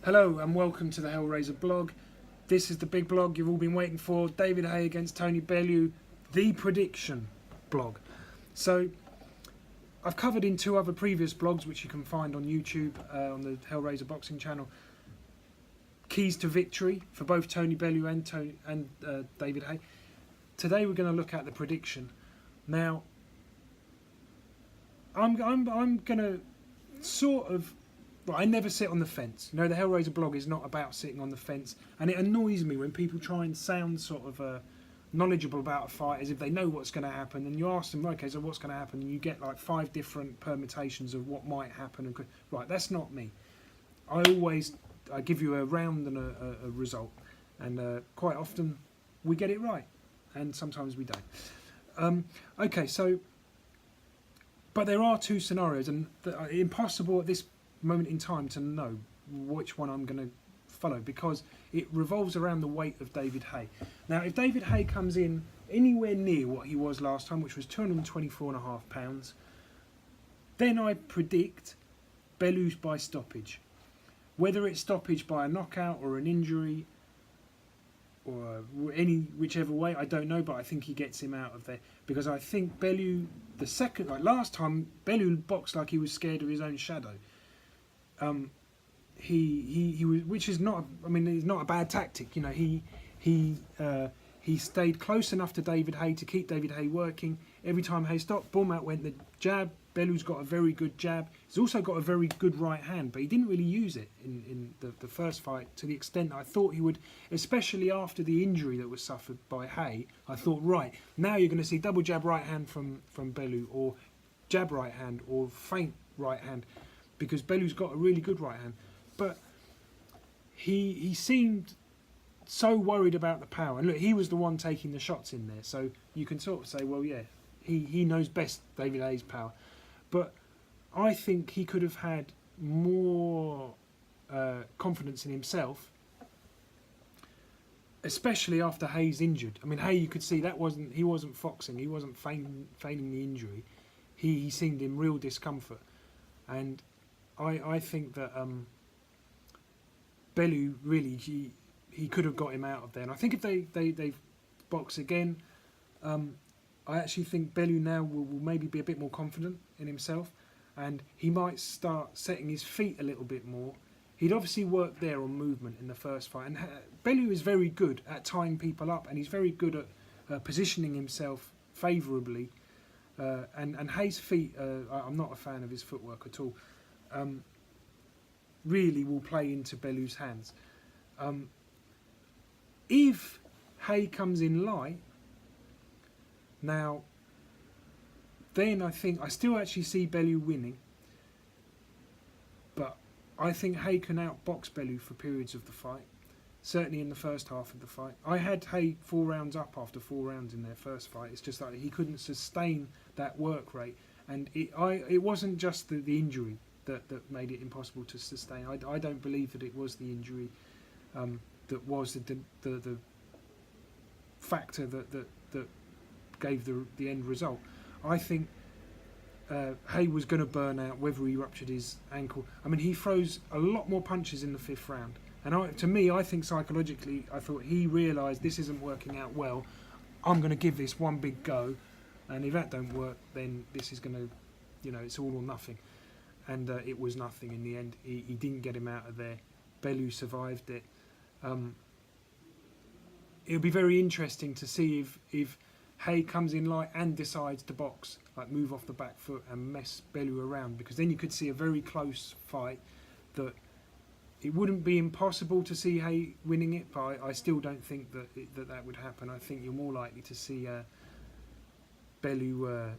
Hello and welcome to the Hellraiser blog. This is the big blog you've all been waiting for. David Haye against Tony Bellew, the prediction blog. So I've covered in two other previous blogs which you can find on YouTube on the Hellraiser boxing channel. Keys to victory for both Tony Bellew and David Haye. Today we're going to look at the prediction. Now I'm going to sort of. Well, I never sit on the fence. You know, the Hellraiser blog is not about sitting on the fence, and it annoys me when people try and sound sort of knowledgeable about a fight as if they know what's going to happen, and you ask them, okay, so what's going to happen, and you get like 5 different permutations of what might happen. And right, that's not me. I give you a round and a result, and quite often we get it right, and sometimes we don't. Okay, so, but there are two scenarios, and impossible at this moment in time to know which one I'm going to follow because it revolves around the weight of David Haye. Now, if David Haye comes in anywhere near what he was last time, which was 224.5 pounds, then I predict Bellew's by stoppage. Whether it's stoppage by a knockout or an injury or whichever way, I don't know, but I think he gets him out of there because I think Bellew, like last time, Bellew boxed like he was scared of his own shadow. He was, which is not. I mean, it's not a bad tactic. You know, he stayed close enough to David Haye to keep David Haye working. Every time Haye stopped, boom, out went the jab. Bellew's got a very good jab. He's also got a very good right hand, but he didn't really use it in the first fight to the extent I thought he would, especially after the injury that was suffered by Haye. I thought, right, now you're going to see double jab right hand from Bellew, or jab right hand, or feint right hand, because Bellew's got a really good right hand. But he seemed so worried about the power. And look, he was the one taking the shots in there. So you can sort of say, well, yeah, he knows best David Haye's power. But I think he could have had more confidence in himself, especially after Haye's injured. I mean, Haye, you could see he wasn't foxing. He wasn't feigning the injury. He seemed in real discomfort. And I think that Bellew really he could have got him out of there, and I think if they box again, I actually think Bellew now will maybe be a bit more confident in himself, and he might start setting his feet a little bit more. He'd obviously worked there on movement in the first fight, and Bellew is very good at tying people up, and he's very good at positioning himself favourably. And Haye's feet, I'm not a fan of his footwork at all. Really will play into Bellew's hands. If Haye comes in light, now, then I think I still actually see Bellew winning, but I think Haye can outbox Bellew for periods of the fight. Certainly in the first half of the fight. I had Haye 4 rounds up after 4 rounds in their first fight. It's just like he couldn't sustain that work rate, and it wasn't just the injury that made it impossible to sustain. I don't believe that it was the injury that was the factor that gave the end result. I think Haye was going to burn out whether he ruptured his ankle. I mean, he throws a lot more punches in the 5th round. And to me, I think psychologically, I thought he realised this isn't working out well. I'm going to give this one big go. And if that don't work, then this is going to, it's all or nothing. And it was nothing in the end. He didn't get him out of there. Bellew survived it. It'll be very interesting to see if Haye comes in light and decides to box, like move off the back foot and mess Bellew around, because then you could see a very close fight that it wouldn't be impossible to see Haye winning it, but I still don't think that would happen. I think you're more likely to see Bellew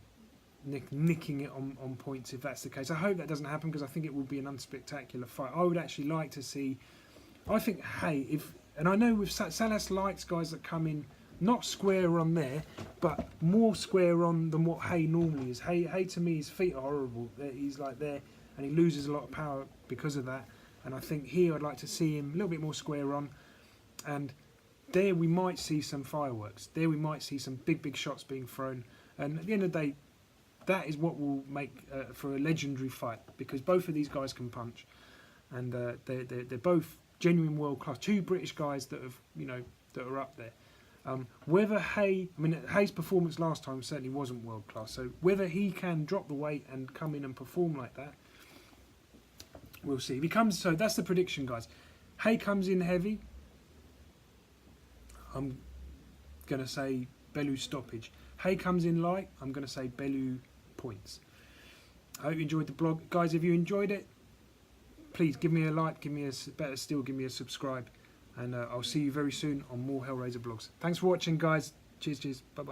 nicking it on points if that's the case. I hope that doesn't happen because I think it would be an unspectacular fight. I would actually like to see. I think Haye, and I know with Salas likes guys that come in not square on there, but more square on than what Haye normally is. Haye to me, his feet are horrible. He's like there, and he loses a lot of power because of that. And I think here I'd like to see him a little bit more square on, and there we might see some fireworks. There we might see some big shots being thrown. And at the end of the day, that is what will make for a legendary fight, because both of these guys can punch. and they're both genuine world class. Two British guys that have, you know, that are up there. Whether Haye, I mean, Haye's performance last time certainly wasn't world class. So whether he can drop the weight and come in and perform like that, we'll see. If he comes, so that's the prediction, guys. Haye comes in heavy. I'm gonna say Bellew stoppage. Haye comes in light. I'm gonna say Bellew points. I hope you enjoyed the blog, guys. If you enjoyed it, please give me a like, give me better still, give me a subscribe, and I'll see you very soon on more Hellraiser blogs. Thanks for watching, guys. Cheers, bye bye.